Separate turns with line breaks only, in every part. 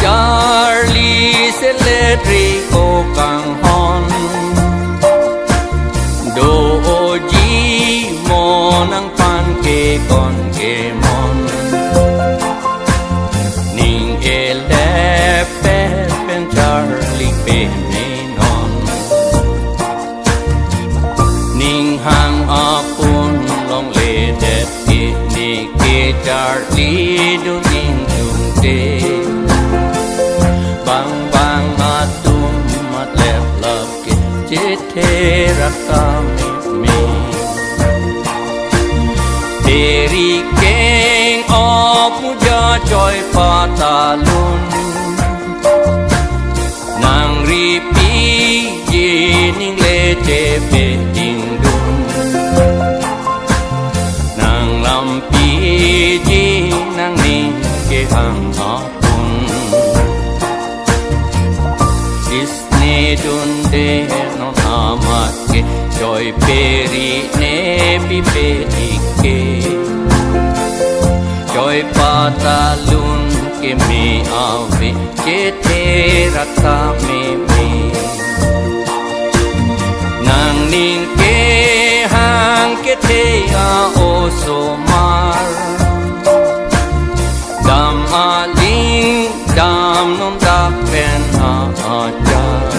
Charlie Celetri o kang hon Do oji mon ang pan ke kon ke mon Ning elepe pen Charlie pe non Ning hang apun long le det ni ke Charlie do ning dung te Bang bang atum mat lep love ke chete rakam me Teri keng op muja joy patalun Nang ripi jining le te beting dun Nang lampi jinang ning ke hang apun Disney dunde non amat ke joy peri ne pipeti ke Joy patalun ke me ave ke te rata me Nang ning ke hang ke te a oso mar Dam aling dam nom da pen a ajar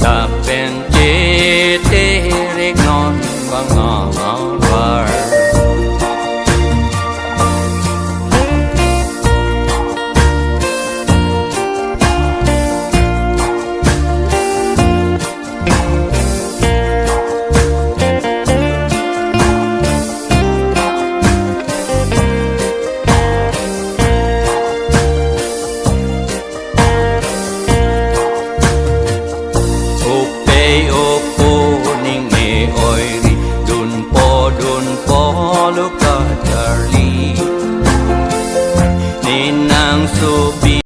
Da pen je te rek non bang a var Ope opo ning me oi